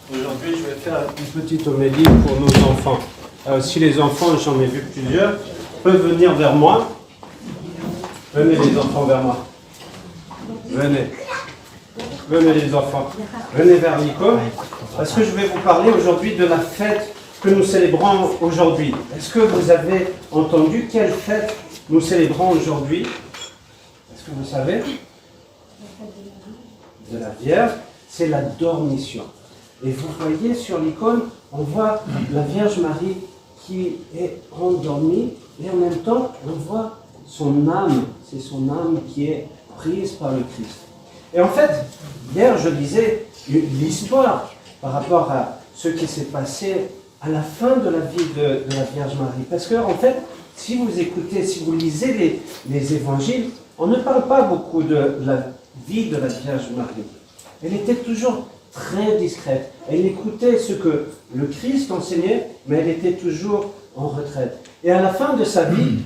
Aujourd'hui, je vais faire une petite homélie pour nos enfants. Si les enfants, j'en ai vu plusieurs, peuvent venir vers moi. Venez les enfants vers moi. Venez. Venez les enfants. Venez vers l'icône. Parce que je vais vous parler aujourd'hui de la fête que nous célébrons aujourd'hui. Est-ce que vous avez entendu quelle fête nous célébrons aujourd'hui? Est-ce que vous savez? De la Vierge, c'est la dormition. Et vous voyez sur l'icône, on voit la Vierge Marie qui est endormie et en même temps, on voit son âme. C'est son âme qui est prise par le Christ. Et en fait, hier, je lisais l'histoire par rapport à ce qui s'est passé à la fin de la vie de la Vierge Marie. Parce que, en fait, si vous écoutez, si vous lisez les évangiles, on ne parle pas beaucoup de la vie de la Vierge Marie. Elle était toujours très discrète. Elle écoutait ce que le Christ enseignait, mais elle était toujours en retraite. Et à la fin de sa vie,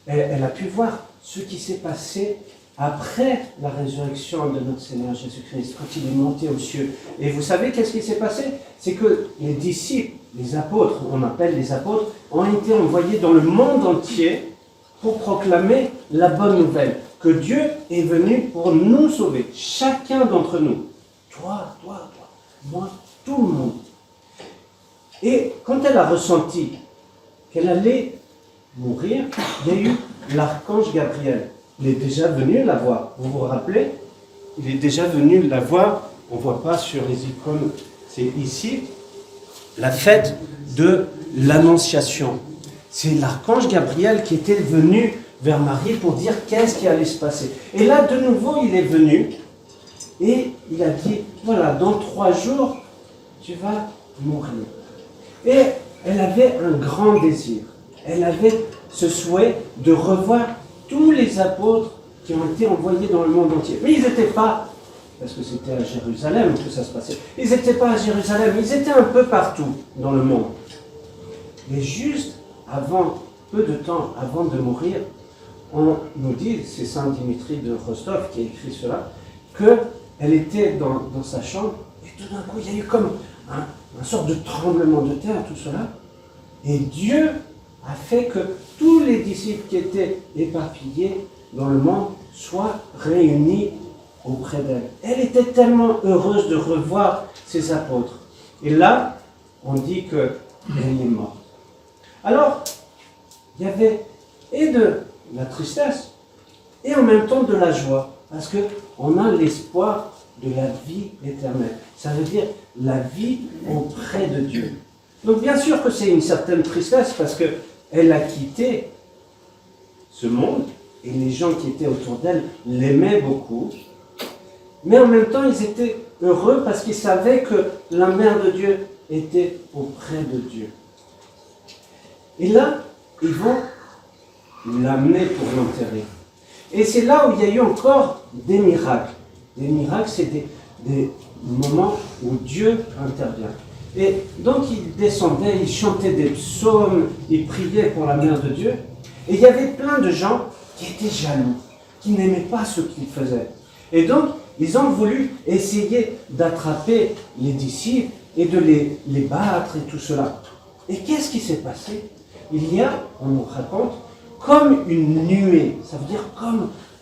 elle a pu voir ce qui s'est passé après la résurrection de notre Seigneur Jésus-Christ, quand il est monté aux cieux. Et vous savez qu'est-ce qui s'est passé? C'est que les disciples, les apôtres, on appelle les apôtres, ont été envoyés dans le monde entier pour proclamer la bonne nouvelle, que Dieu est venu pour nous sauver, chacun d'entre nous. Toi, moi, tout le monde. Et quand elle a ressenti qu'elle allait mourir, il y a eu l'archange Gabriel. Il est déjà venu la voir. Vous vous rappelez? Il est déjà venu la voir. On ne voit pas sur les icônes. C'est ici la fête de l'Annonciation. C'est l'archange Gabriel qui était venu vers Marie pour dire qu'est-ce qui allait se passer. Et là, de nouveau, il est venu et il a dit, voilà, dans 3 jours, tu vas mourir. Et elle avait un grand désir. Elle avait ce souhait de revoir tous les apôtres qui ont été envoyés dans le monde entier. Mais ils n'étaient pas, parce que c'était à Jérusalem que ça se passait, ils n'étaient pas à Jérusalem, ils étaient un peu partout dans le monde. Et juste avant, peu de temps avant de mourir, on nous dit, c'est Saint Dimitri de Rostov qui a écrit cela, qu'elle était dans sa chambre, et tout d'un coup, il y a eu comme un sorte de tremblement de terre, tout cela, et Dieu a fait que tous les disciples qui étaient éparpillés dans le monde soient réunis auprès d'elle. Elle était tellement heureuse de revoir ses apôtres. Et là, on dit qu'elle est morte. Alors, il y avait et de la tristesse et en même temps de la joie, parce qu'on a l'espoir de la vie éternelle. Ça veut dire la vie auprès de Dieu. Donc bien sûr que c'est une certaine tristesse parce qu'elle a quitté ce monde et les gens qui étaient autour d'elle l'aimaient beaucoup. Mais en même temps, ils étaient heureux parce qu'ils savaient que la mère de Dieu était auprès de Dieu. Et là, ils vont l'amener pour l'enterrer. Et c'est là où il y a eu encore des miracles. Des miracles, c'est des moments où Dieu intervient. Et donc il descendait, il chantait des psaumes, il priait pour la mère de Dieu. Et il y avait plein de gens qui étaient jaloux, qui n'aimaient pas ce qu'il faisait. Et donc ils ont voulu essayer d'attraper les disciples et de les battre et tout cela. Et qu'est-ce qui s'est passé? Il y a, on nous raconte, comme une nuée, ça veut dire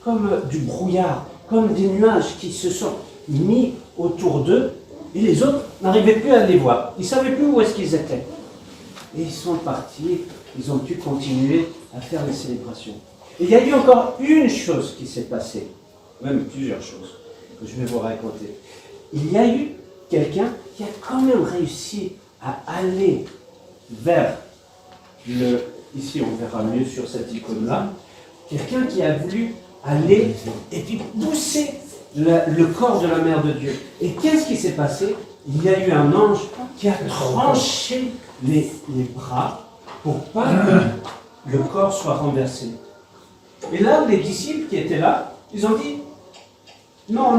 comme du brouillard, comme des nuages qui se sont mis autour d'eux. Et les autres n'arrivaient plus à les voir. Ils ne savaient plus où est-ce qu'ils étaient. Et ils sont partis, ils ont pu continuer à faire les célébrations. Et il y a eu encore une chose qui s'est passée, même plusieurs choses, que je vais vous raconter. Il y a eu quelqu'un qui a quand même réussi à aller vers ici on verra mieux sur cette icône-là, quelqu'un qui a voulu aller et puis pousser le corps de la mère de Dieu. Et qu'est-ce qui s'est passé? Il y a eu un ange qui a tranché les bras pour pas que le corps soit renversé. Et là, les disciples qui étaient là, ils ont dit, non,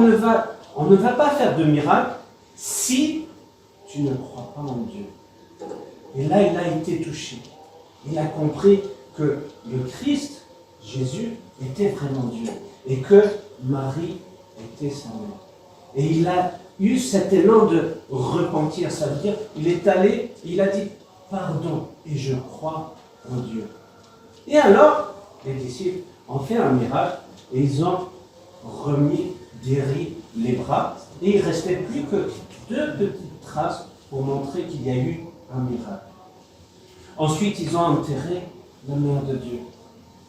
on ne va pas faire de miracle si tu ne crois pas en Dieu. Et là, il a été touché. Il a compris que le Christ, Jésus, était vraiment Dieu. Et que Marie était sa mère. Et il a eu cet élan de repentir. Ça veut dire, il est allé, il a dit pardon et je crois en Dieu. Et alors, les disciples ont fait un miracle et ils ont remis, guéri les bras. Et il ne restait plus que 2 petites traces pour montrer qu'il y a eu un miracle. Ensuite, ils ont enterré la mère de Dieu.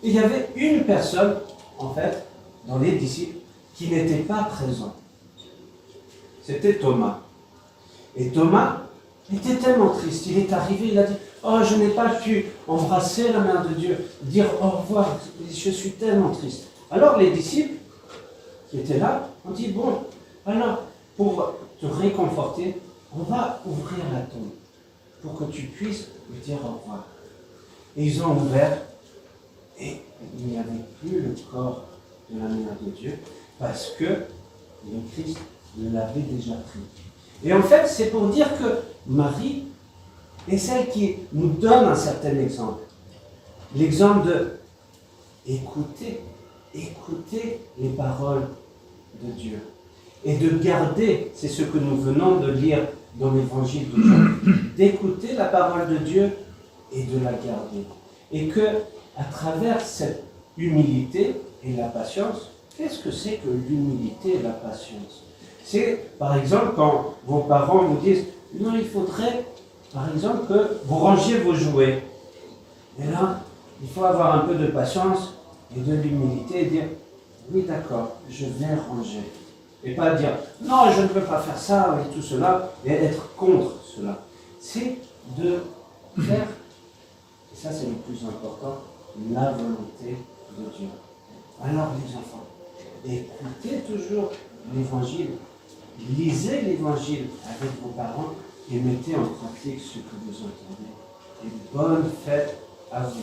Et il y avait une personne, en fait, dans les disciples, qui n'était pas présent. C'était Thomas. Et Thomas était tellement triste. Il est arrivé, il a dit, oh, je n'ai pas pu embrasser la mère de Dieu, dire au revoir, je suis tellement triste. Alors les disciples qui étaient là ont dit, bon, alors, pour te réconforter, on va ouvrir la tombe pour que tu puisses lui dire au revoir. Et ils ont ouvert et il n'y avait plus le corps de la mère de Dieu parce que le Christ l'avait déjà pris. Et en fait, c'est pour dire que Marie est celle qui nous donne un certain exemple. L'exemple de écouter les paroles de Dieu. Et de garder, c'est ce que nous venons de lire dans l'évangile de Jean, d'écouter la parole de Dieu et de la garder. Et que, à travers cette humilité et la patience, qu'est-ce que c'est que l'humilité et la patience? C'est, par exemple, quand vos parents vous disent, non, il faudrait, par exemple, que vous rangiez vos jouets. Et là, il faut avoir un peu de patience et de l'humilité et dire, oui, d'accord, je vais ranger. Et pas dire, non, je ne peux pas faire ça et tout cela, et être contre cela. C'est de faire, et ça c'est le plus important, la volonté de Dieu. Alors les enfants, écoutez toujours l'évangile, lisez l'évangile avec vos parents et mettez en pratique ce que vous entendez. Et bonne fête à vous.